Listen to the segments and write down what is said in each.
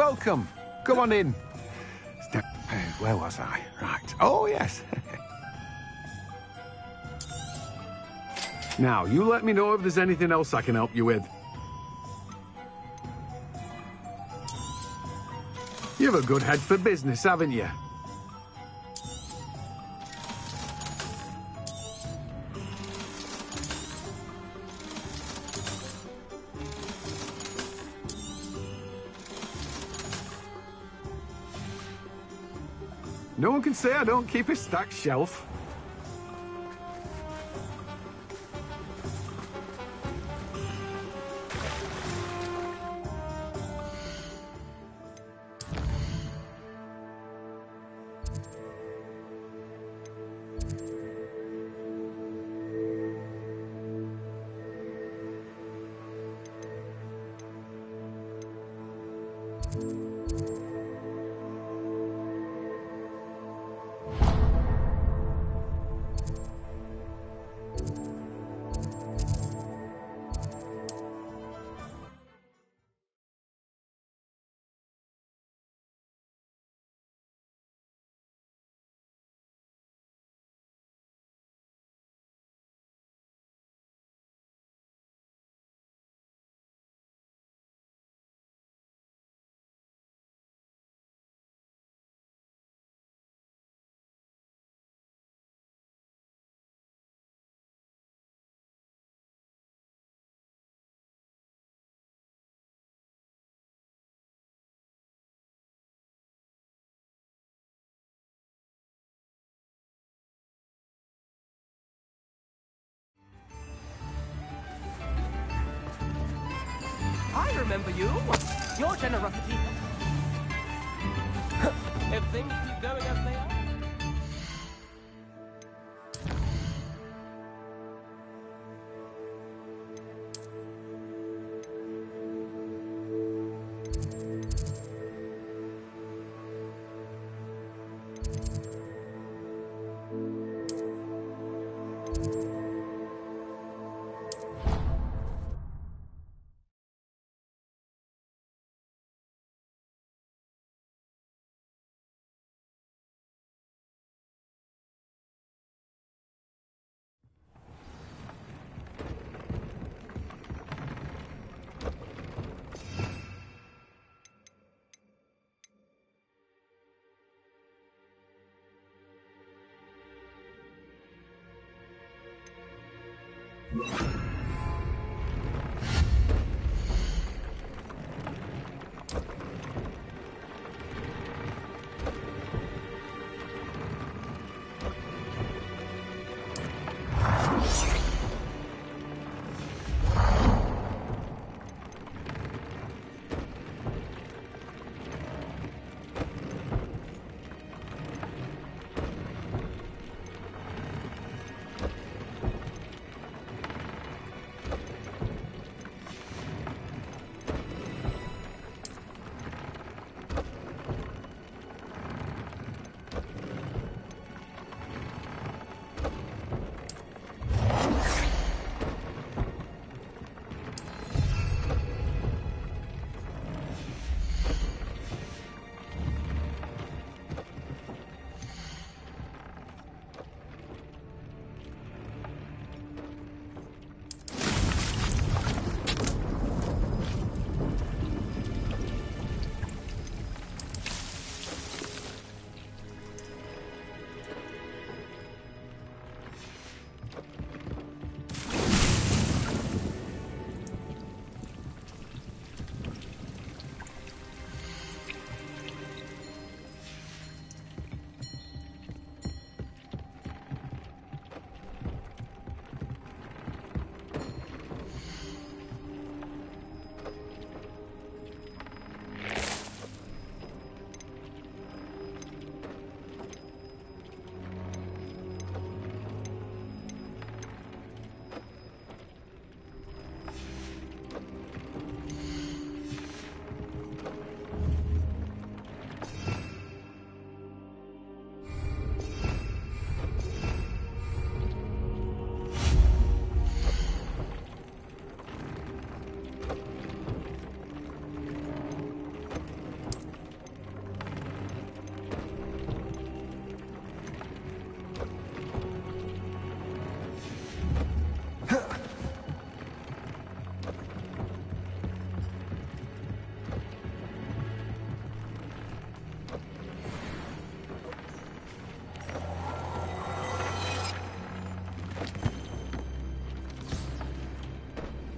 welcome. Come on in. Where was I? Right. Oh, yes. Now, you let me know if there's anything else I can help you with. You have a good head for business, haven't you? No one can say I don't keep a stacked shelf. I remember you. Your generosity. If things keep going as they are.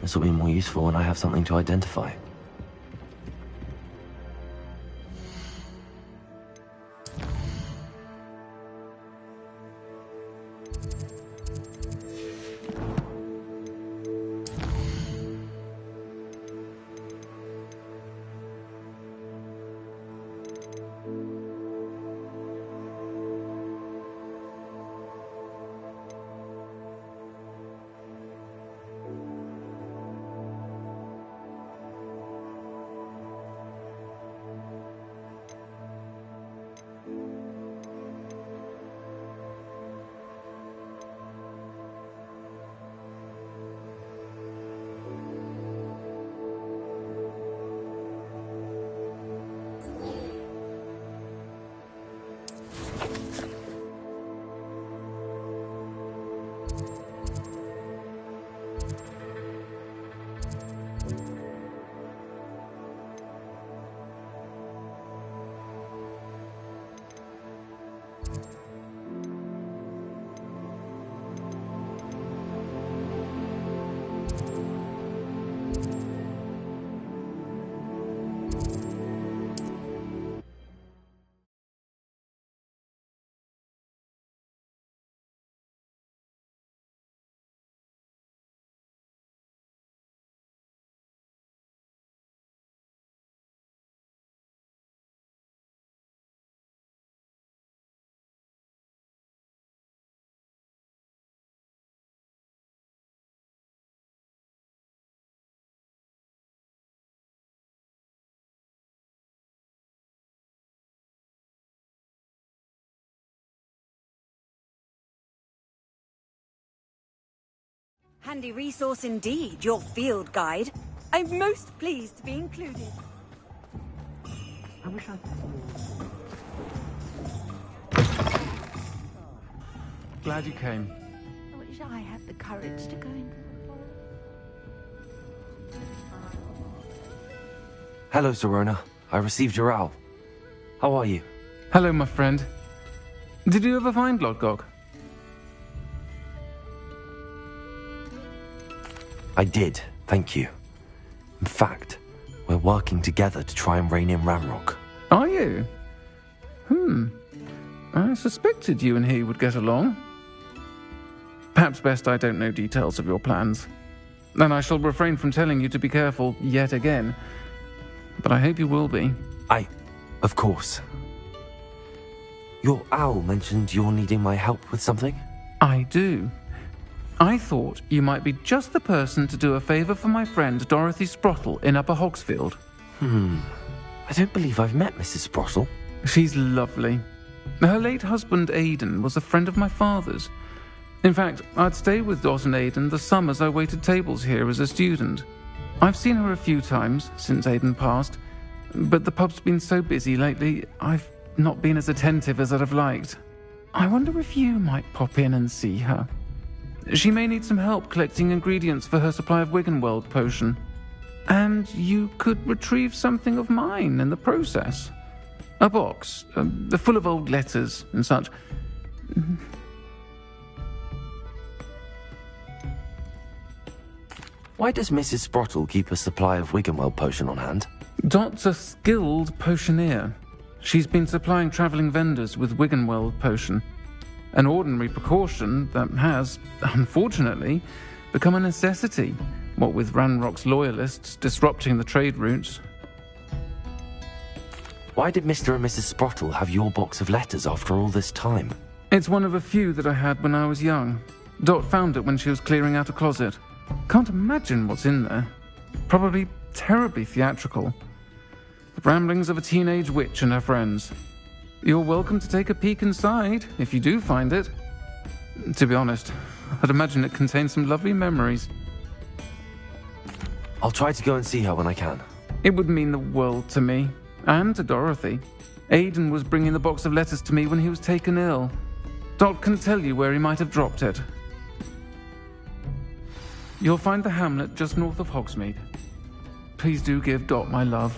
This will be more useful when I have something to identify. Handy resource indeed, your field guide. I'm most pleased to be included. I wish I... Glad you came. I wish I had the courage to go in. Hello, Serona. I received your owl. How are you? Hello, my friend. Did you ever find Lodgok? I did, thank you. In fact, we're working together to try and rein in Ramrock. Are you? I suspected you and he would get along. Perhaps best I don't know details of your plans. Then I shall refrain from telling you to be careful yet again. But I hope you will be. Of course. Your owl mentioned you're needing my help with something? I do. I thought you might be just the person to do a favour for my friend Dorothy Sprottle in Upper Hogsfield. I don't believe I've met Mrs. Sprottle. She's lovely. Her late husband Aidan was a friend of my father's. In fact, I'd stay with Dot and Aidan the summers I waited tables here as a student. I've seen her a few times since Aidan passed, but the pub's been so busy lately, I've not been as attentive as I'd have liked. I wonder if you might pop in and see her. She may need some help collecting ingredients for her supply of Wiggenweld potion. And you could retrieve something of mine in the process. A box, full of old letters and such. Why does Mrs. Sprottle keep a supply of Wiggenweld potion on hand? Dot's a skilled potioneer. She's been supplying travelling vendors with Wiggenweld potion. An ordinary precaution that has, unfortunately, become a necessity, what with Ranrock's loyalists disrupting the trade routes. Why did Mr. and Mrs. Sprottle have your box of letters after all this time? It's one of a few that I had when I was young. Dot found it when she was clearing out a closet. Can't imagine what's in there. Probably terribly theatrical. The ramblings of a teenage witch and her friends. You're welcome to take a peek inside, if you do find it. To be honest, I'd imagine it contains some lovely memories. I'll try to go and see her when I can. It would mean the world to me, and to Dorothy. Aidan was bringing the box of letters to me when he was taken ill. Dot can tell you where he might have dropped it. You'll find the hamlet just north of Hogsmeade. Please do give Dot my love.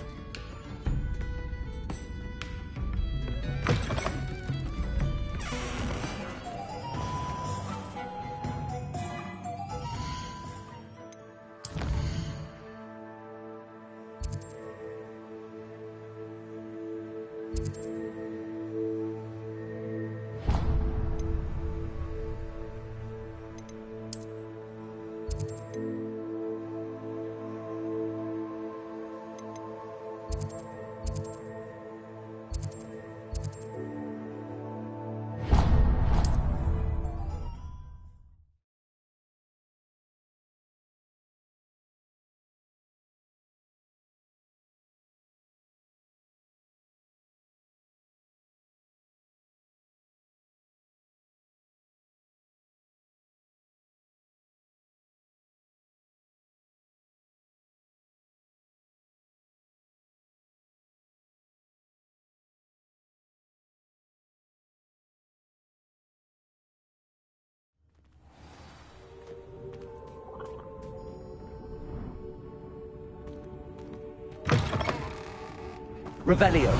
Revelio.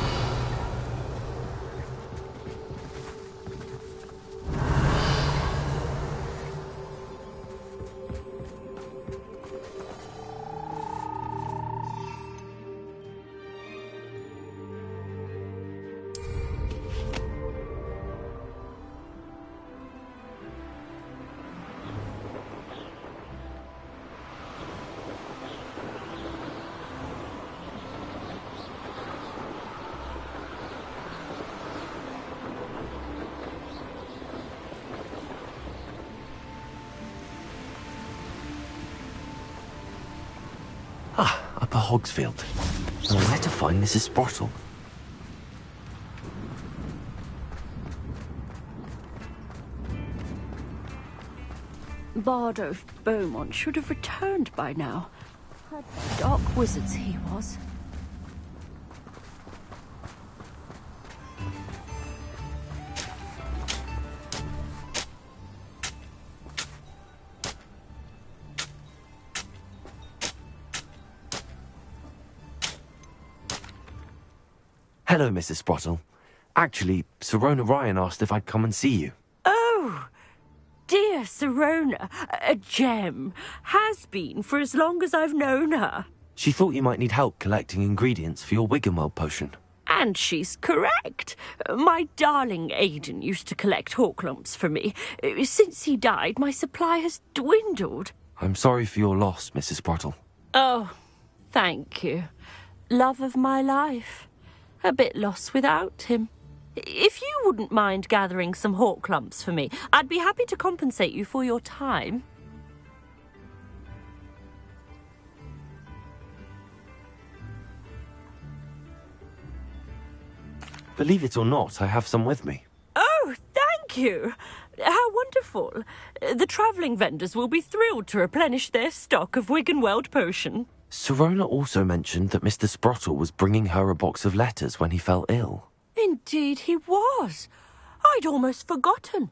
Upper Hogsfield. Now, where to find Mrs. Sprottle? Bardolph Beaumont should have returned by now. Dark wizards he was. Hello, Mrs. Sprottle. Actually, Sirona Ryan asked if I'd come and see you. Oh, dear Sirona, a gem. Has been for as long as I've known her. She thought you might need help collecting ingredients for your Wiggenweld potion. And she's correct. My darling Aidan used to collect Horklumps for me. Since he died, my supply has dwindled. I'm sorry for your loss, Mrs. Sprottle. Oh, thank you. Love of my life. A bit lost without him. If you wouldn't mind gathering some Horklumps for me, I'd be happy to compensate you for your time. Believe it or not, I have some with me. Oh, thank you. How wonderful. The travelling vendors will be thrilled to replenish their stock of Wiggenweld potion. Sirona also mentioned that Mr. Sprottle was bringing her a box of letters when he fell ill. Indeed he was. I'd almost forgotten.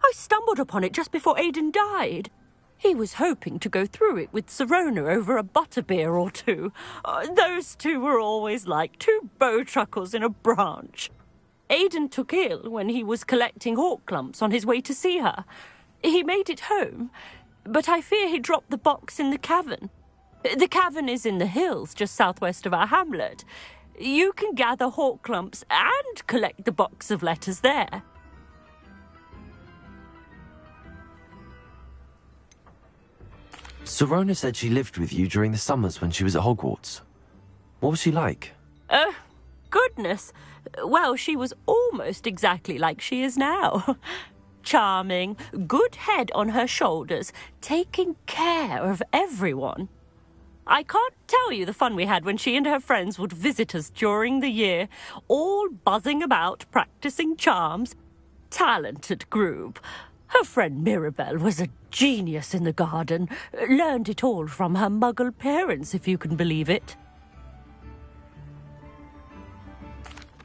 I stumbled upon it just before Aidan died. He was hoping to go through it with Sirona over a butterbeer or two. Those two were always like two bowtruckles in a branch. Aidan took ill when he was collecting Horklumps on his way to see her. He made it home, but I fear he dropped the box in the cavern. The cavern is in the hills just southwest of our hamlet. You can gather Horklumps and collect the box of letters there. Sirona said she lived with you during the summers when she was at Hogwarts. What was she like? Oh, goodness. Well, she was almost exactly like she is now. Charming, good head on her shoulders, taking care of everyone. I can't tell you the fun we had when she and her friends would visit us during the year, all buzzing about, practicing charms. Talented group. Her friend Mirabelle was a genius in the garden. Learned it all from her muggle parents, if you can believe it.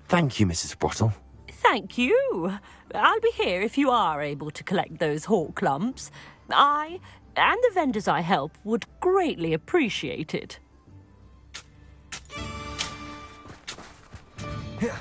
Thank you, Mrs. Sprottle. Thank you. I'll be here if you are able to collect those Horklumps. I and the vendors I help would greatly appreciate it. Here.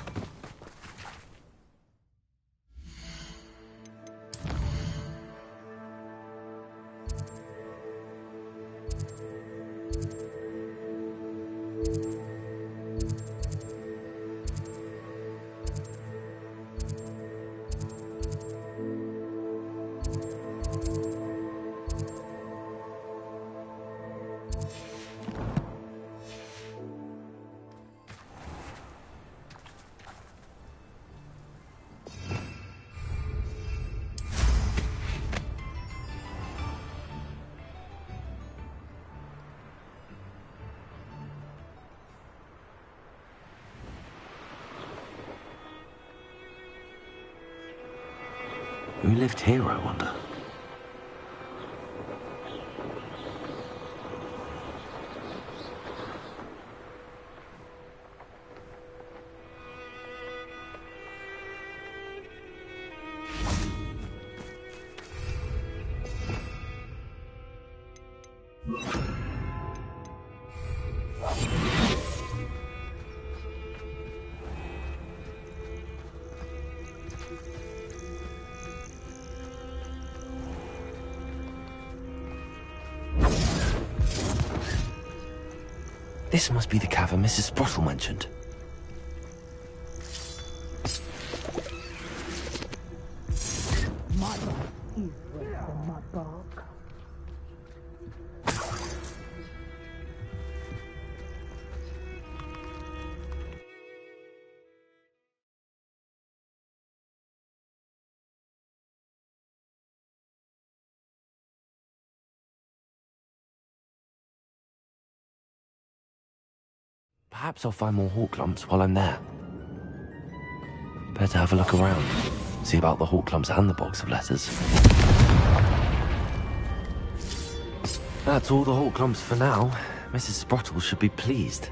Who lived here, I wonder? This must be the cavern Mrs. Sprottle mentioned. Perhaps I'll find more hawk lumps while I'm there. Better have a look around. See about the hawk lumps and the box of letters. That's all the hawk lumps for now. Mrs. Sprottle should be pleased.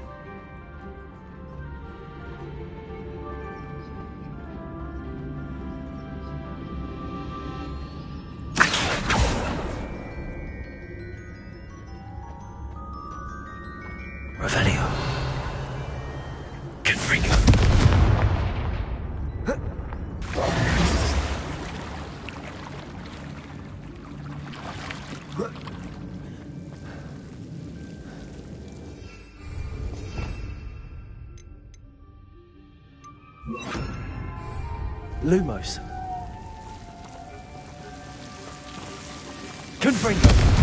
Revelio. Confringo. Lumos. Confringo.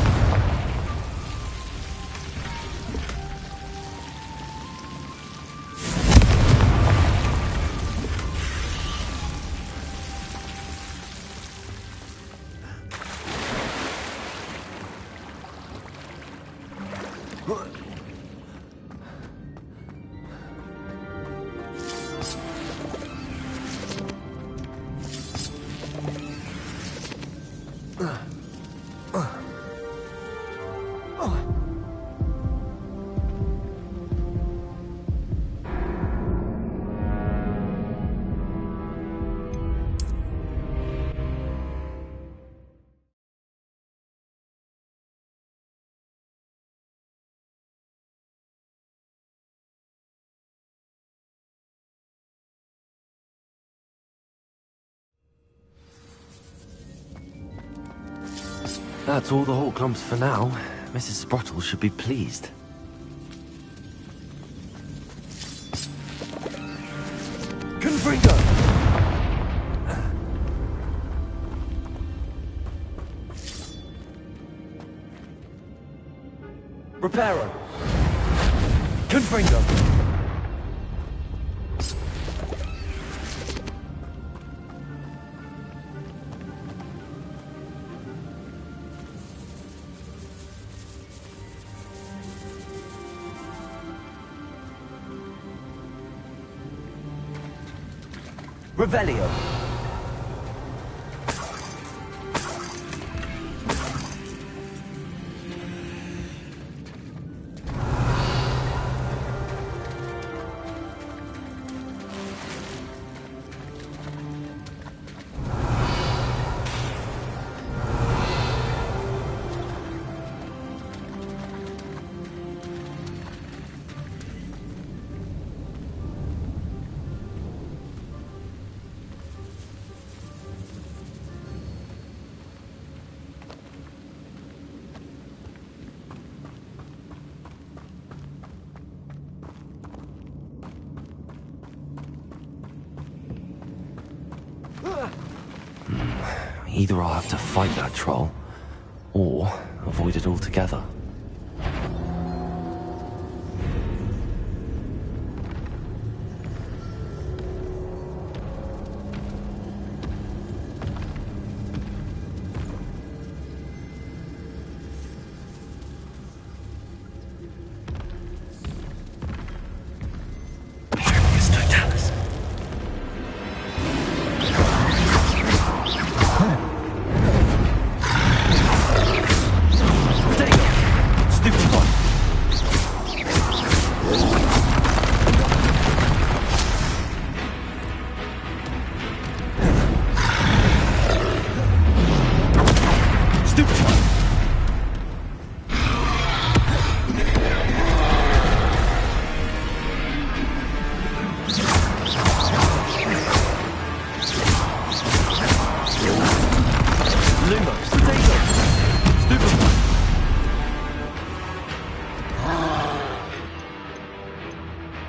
That's all the hawk lumps for now. Mrs. Sprottle should be pleased. Confringo! Reparo! Confringo! Revelio. Either I'll have to fight that troll, or avoid it altogether.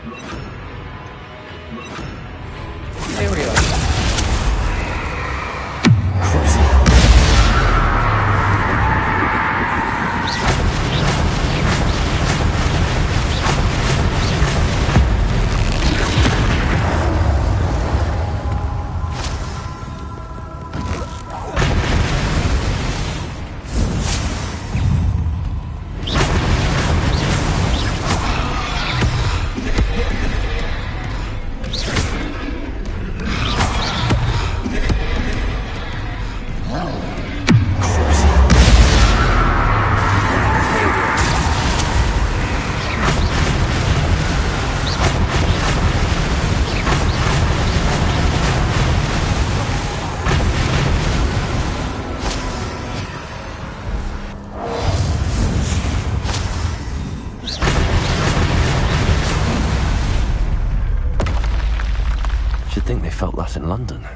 Here we go. Should think they felt that in London.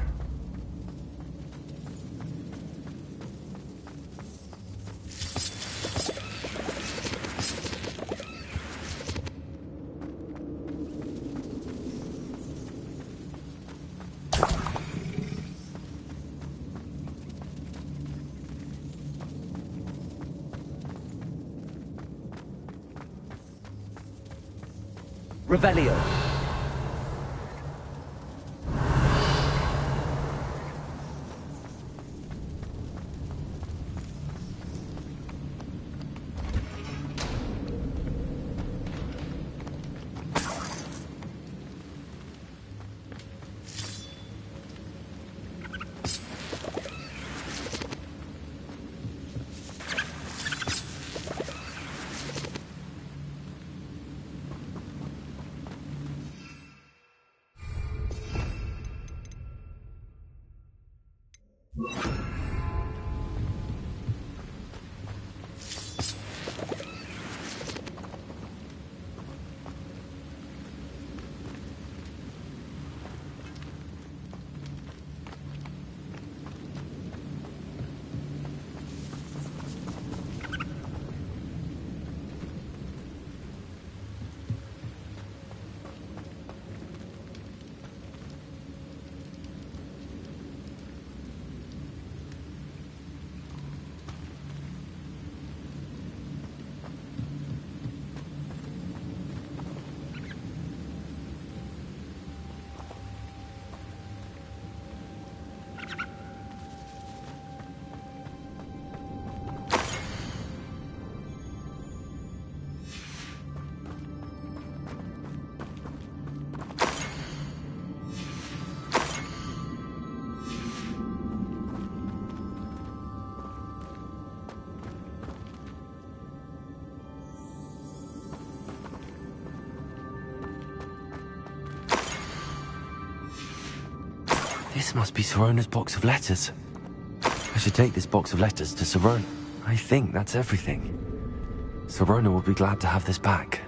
Revelio. This must be Sirona's box of letters. I should take this box of letters to Sirona. I think that's everything. Sirona will be glad to have this back.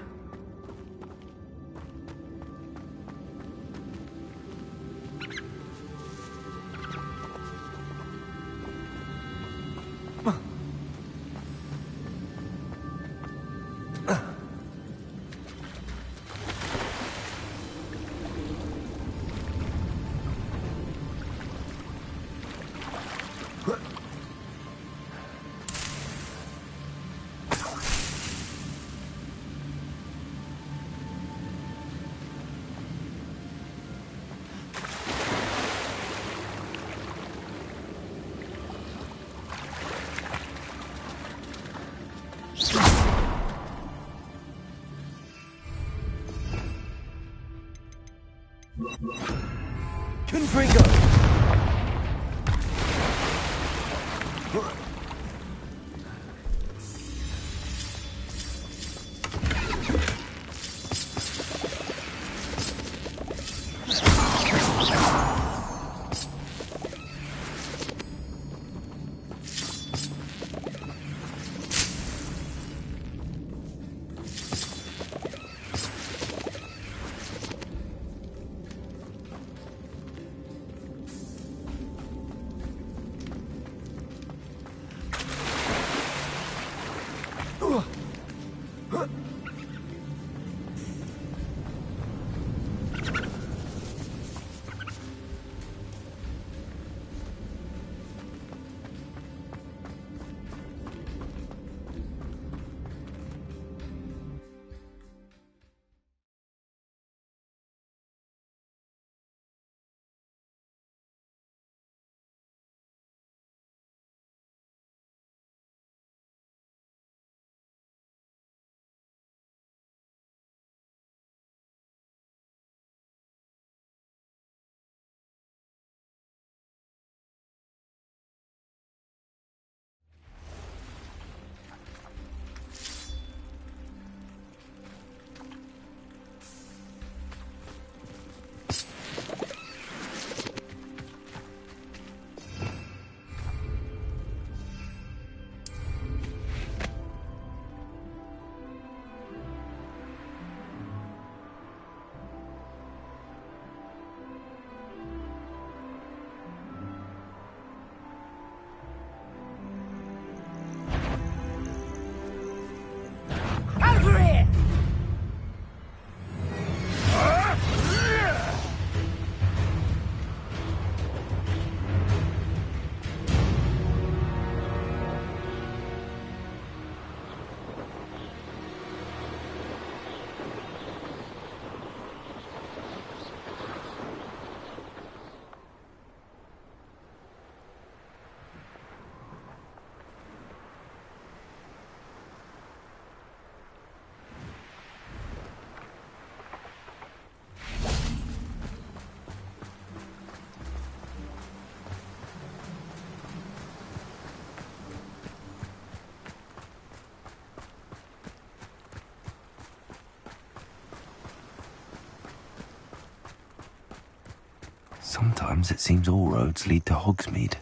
Sometimes it seems all roads lead to Hogsmeade.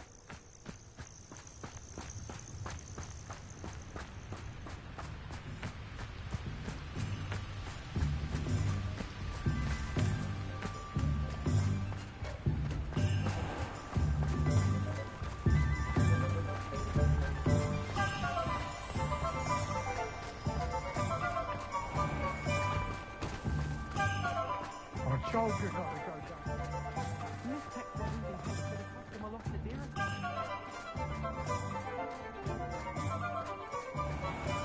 Our soldiers ought to go down.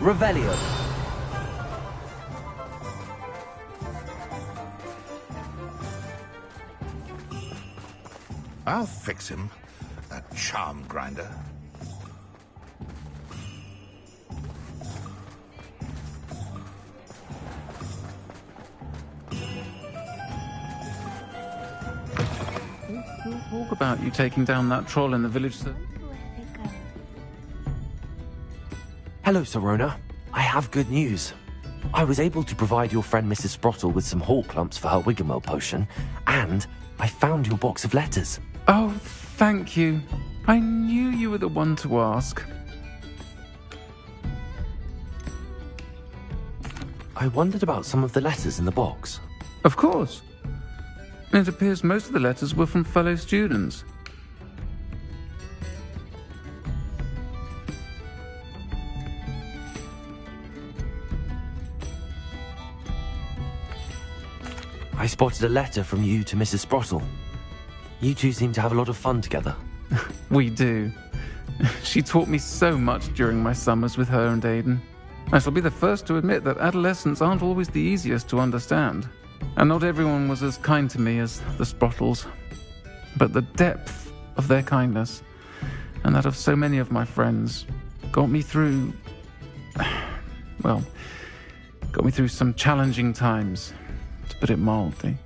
Revelio. I'll fix him, that charm grinder. Talk about you taking down that troll in the village, sir. Hello, Sirona. I have good news. I was able to provide your friend Mrs. Sprottle with some hawk lumps for her Wiggamel potion, and I found your box of letters. Oh, thank you. I knew you were the one to ask. I wondered about some of the letters in the box. Of course. It appears most of the letters were from fellow students. I spotted a letter from you to Mrs. Sprottle. You two seem to have a lot of fun together. We do. She taught me so much during my summers with her and Aidan. I shall be the first to admit that adolescents aren't always the easiest to understand. And not everyone was as kind to me as the Sprottles. But the depth of their kindness, and that of so many of my friends, got me through... well, got me through some challenging times, to put it mildly.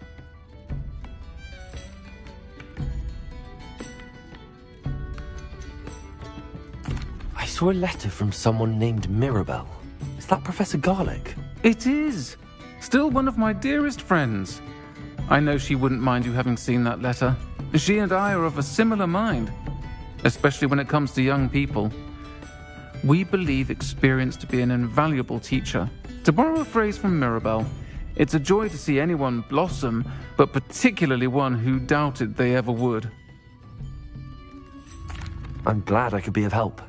I saw a letter from someone named Mirabelle. Is that Professor Garlick? It is! Still one of my dearest friends. I know she wouldn't mind you having seen that letter. She and I are of a similar mind, especially when it comes to young people. We believe experience to be an invaluable teacher. To borrow a phrase from Mirabelle, it's a joy to see anyone blossom, but particularly one who doubted they ever would. I'm glad I could be of help.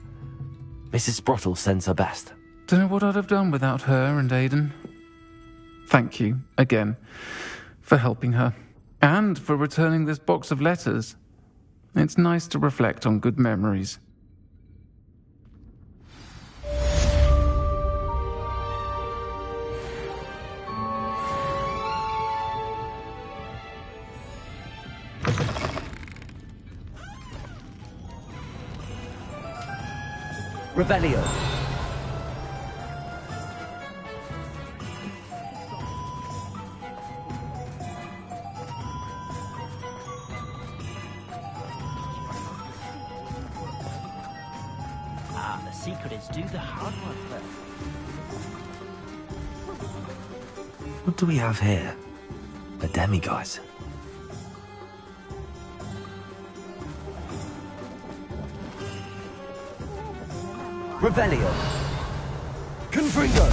Mrs. Sprottle sends her best. Don't know what I'd have done without her and Aidan. Thank you, again, for helping her, and for returning this box of letters. It's nice to reflect on good memories. Revelio. The secret is do the hard work first. What do we have here? A demiguise. Revelio. Confringo!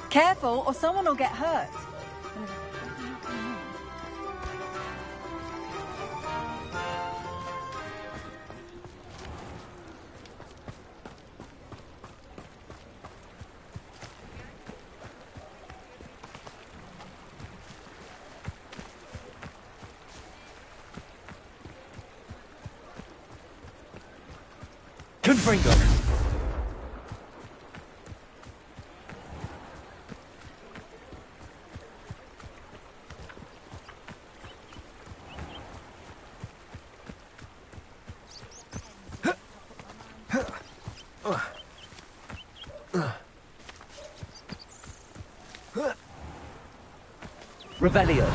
Careful, or someone will get hurt. Confringo! Revelio.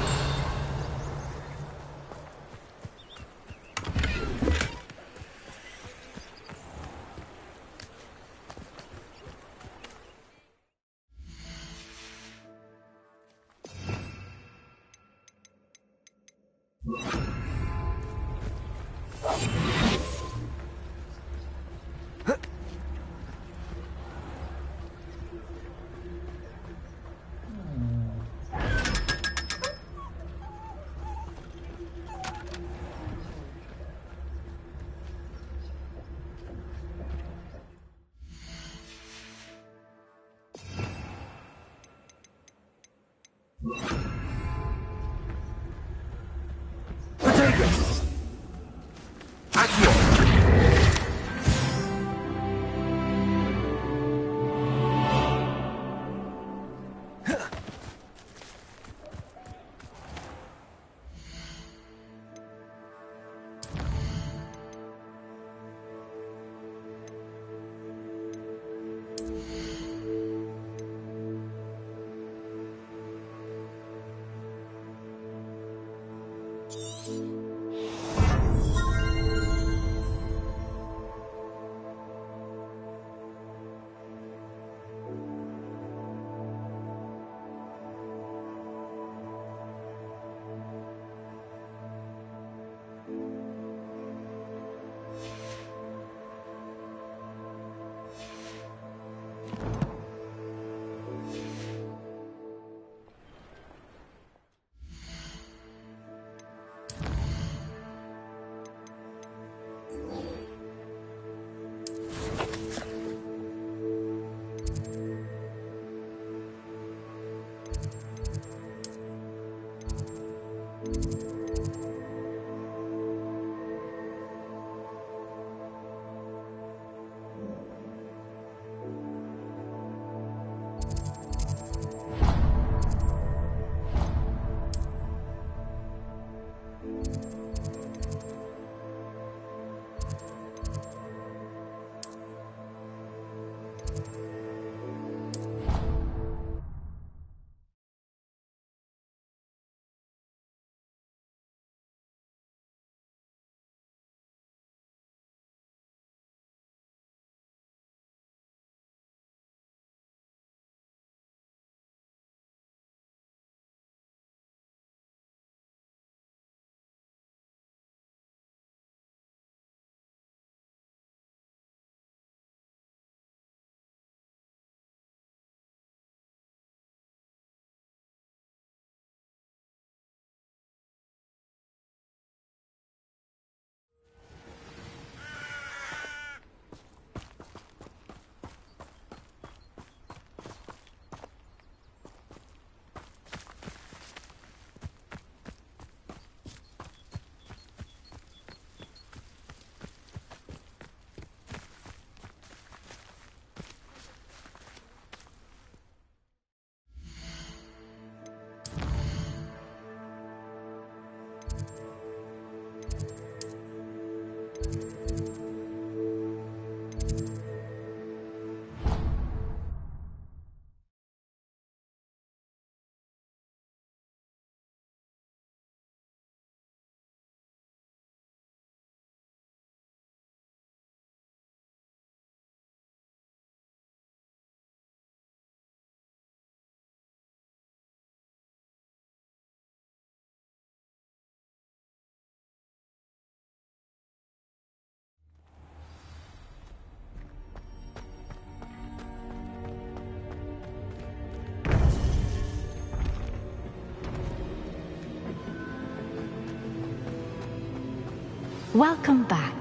Welcome back.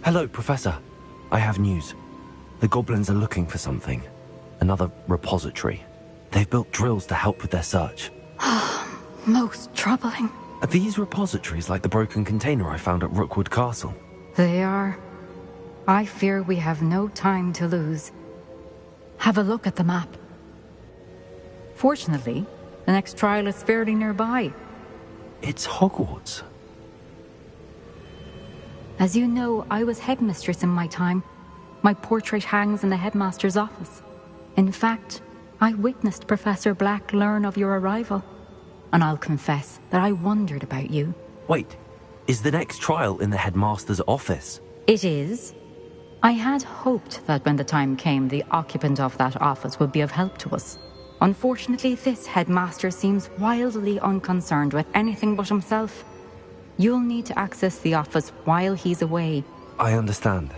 Hello, Professor. I have news. The goblins are looking for something. Another repository. They've built drills to help with their search. Most troubling. Are these repositories like the broken container I found at Rookwood Castle? They are. I fear we have no time to lose. Have a look at the map. Fortunately, the next trial is fairly nearby. It's Hogwarts. As you know, I was headmistress in my time. My portrait hangs in the headmaster's office. In fact, I witnessed Professor Black learn of your arrival. And I'll confess that I wondered about you. Wait, is the next trial in the headmaster's office? It is. I had hoped that when the time came, the occupant of that office would be of help to us. Unfortunately, this headmaster seems wildly unconcerned with anything but himself. You'll need to access the office while he's away. I understand.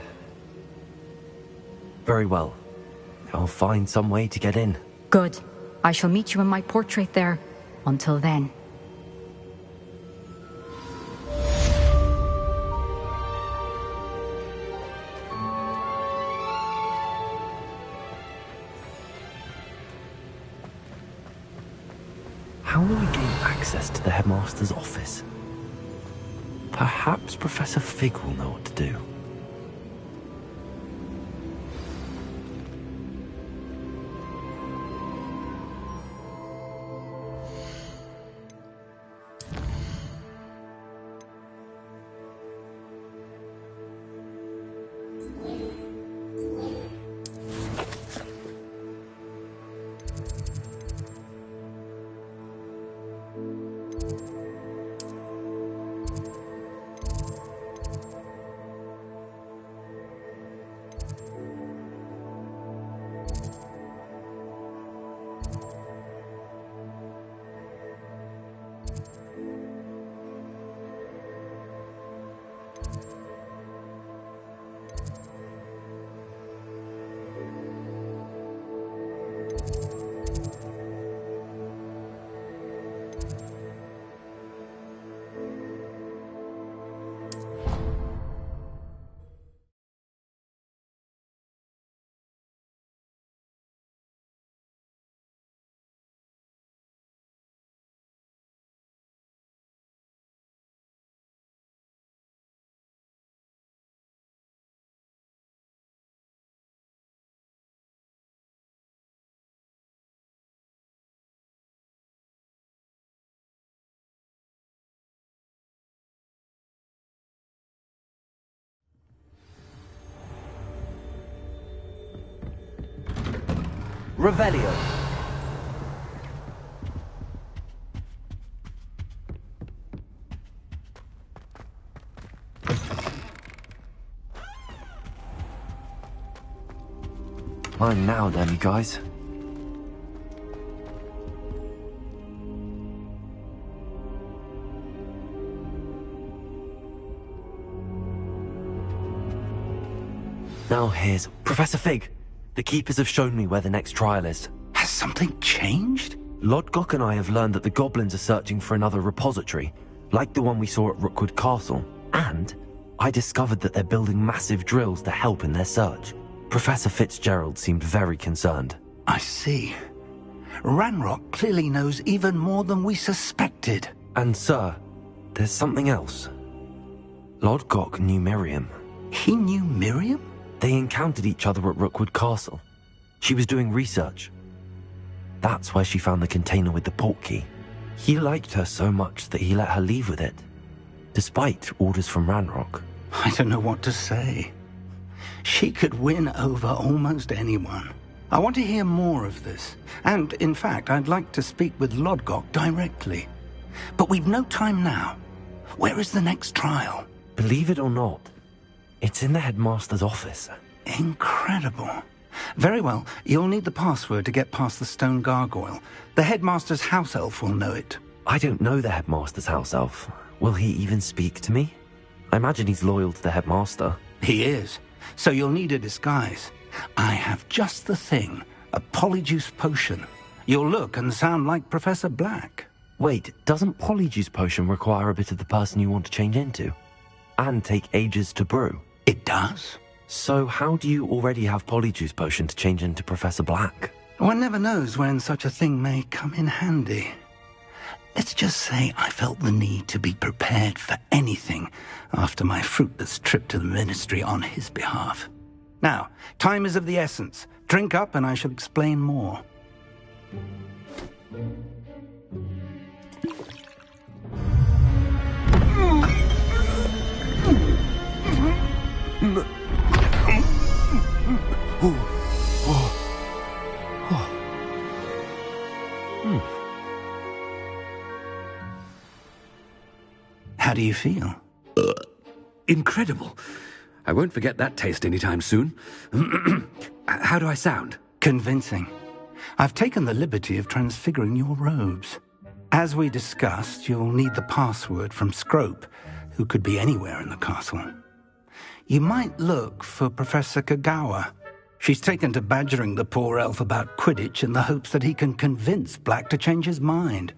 Very well. I'll find some way to get in. Good. I shall meet you in my portrait there. Until then. How will we gain access to the headmaster's office? Perhaps Professor Fig will know what to do. Revelio. Mine now, then, you guys. Now here's Professor Fig. The Keepers have shown me where the next trial is. Has something changed? Lodgok and I have learned that the goblins are searching for another repository, like the one we saw at Rookwood Castle. And I discovered that they're building massive drills to help in their search. Professor Fitzgerald seemed very concerned. I see. Ranrock clearly knows even more than we suspected. And sir, there's something else. Lodgok knew Miriam. He knew Miriam? They encountered each other at Rookwood Castle. She was doing research. That's where she found the container with the portkey. He liked her so much that he let her leave with it, despite orders from Ranrock. I don't know what to say. She could win over almost anyone. I want to hear more of this. And, in fact, I'd like to speak with Lodgok directly. But we've no time now. Where is the next trial? Believe it or not, it's in the headmaster's office. Incredible. Very well, you'll need the password to get past the stone gargoyle. The headmaster's house elf will know it. I don't know the headmaster's house elf. Will he even speak to me? I imagine he's loyal to the headmaster. He is. So you'll need a disguise. I have just the thing. A polyjuice potion. You'll look and sound like Professor Black. Wait, doesn't Polyjuice Potion require a bit of the person you want to change into? And take ages to brew? It does. So how do you already have Polyjuice Potion to change into Professor Black? One never knows when such a thing may come in handy. Let's just say I felt the need to be prepared for anything after my fruitless trip to the Ministry on his behalf. Now, time is of the essence. Drink up and I shall explain more. How do you feel? Incredible. I won't forget that taste anytime soon. How do I sound? Convincing. I've taken the liberty of transfiguring your robes. As we discussed, you'll need the password from Scrope, who could be anywhere in the castle. You might look for Professor Kagawa. She's taken to badgering the poor elf about Quidditch in the hopes that he can convince Black to change his mind.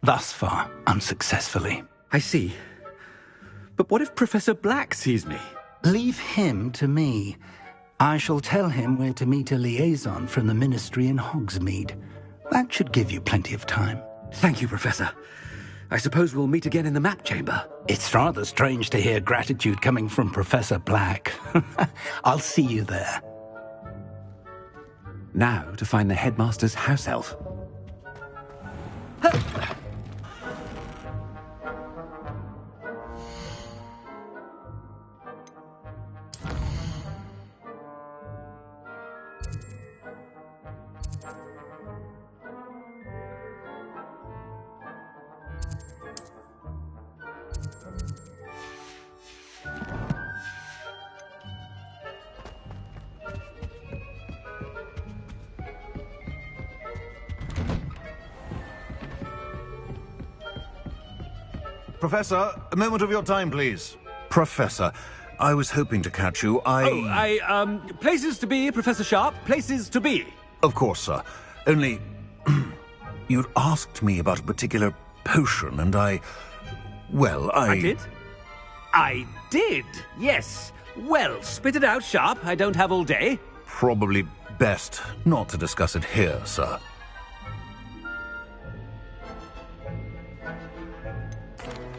Thus far, unsuccessfully. I see. But what if Professor Black sees me? Leave him to me. I shall tell him where to meet a liaison from the Ministry in Hogsmeade. That should give you plenty of time. Thank you, Professor. I suppose we'll meet again in the map chamber. It's rather strange to hear gratitude coming from Professor Black. I'll see you there. Now to find the headmaster's house elf. Professor, a moment of your time, please. Professor, I was hoping to catch you. Places to be, Professor Sharp. Places to be. Of course, sir. Only... you'd asked me about a particular potion, and I did? I did, yes. Well, spit it out, Sharp. I don't have all day. Probably best not to discuss it here, sir.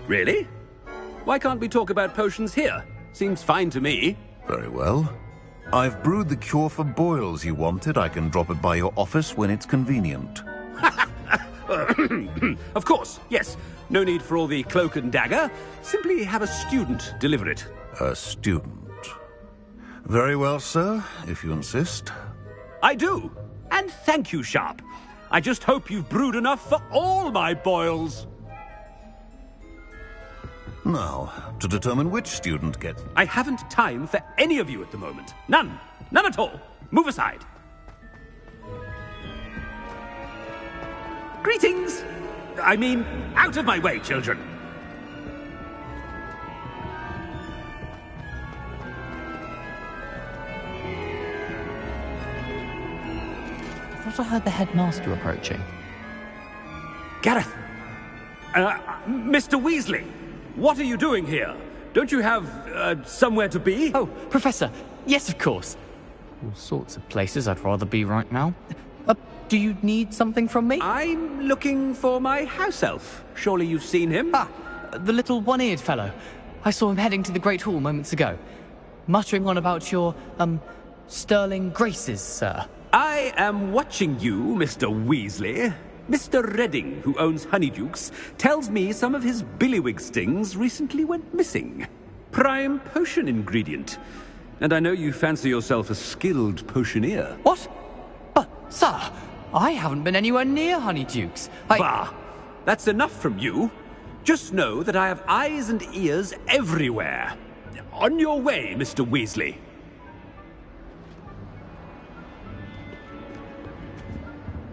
Really? Why can't we talk about potions here? Seems fine to me. Very well. I've brewed the cure for boils you wanted. I can drop it by your office when it's convenient. Of course, yes. No need for all the cloak and dagger. Simply have a student deliver it. A student. Very well, sir, if you insist. I do. And thank you, Sharp. I just hope you've brewed enough for all my boils. Now, to determine which student gets... I haven't time for any of you at the moment. None. None at all. Move aside. Greetings. I mean, out of my way, children. I thought I heard the headmaster approaching. Gareth. Mr. Weasley. What are you doing here? Don't you have, somewhere to be? Oh, Professor. Yes, of course. All sorts of places I'd rather be right now. Do you need something from me? I'm looking for my house elf. Surely you've seen him? Ah, the little one-eared fellow. I saw him heading to the Great Hall moments ago. Muttering on about your, sterling graces, sir. I am watching you, Mr. Weasley. Mr. Redding, who owns Honeydukes, tells me some of his billywig stings recently went missing. Prime potion ingredient. And I know you fancy yourself a skilled potioneer. What? But, sir, I haven't been anywhere near Honeydukes. Bah! That's enough from you. Just know that I have eyes and ears everywhere. On your way, Mr. Weasley.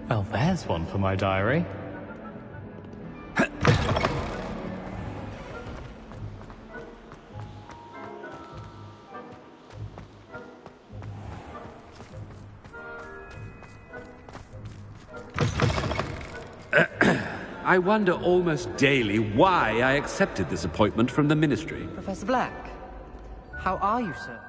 Well, there's one for my diary. I wonder almost daily why I accepted this appointment from the Ministry. Professor Black, how are you, sir?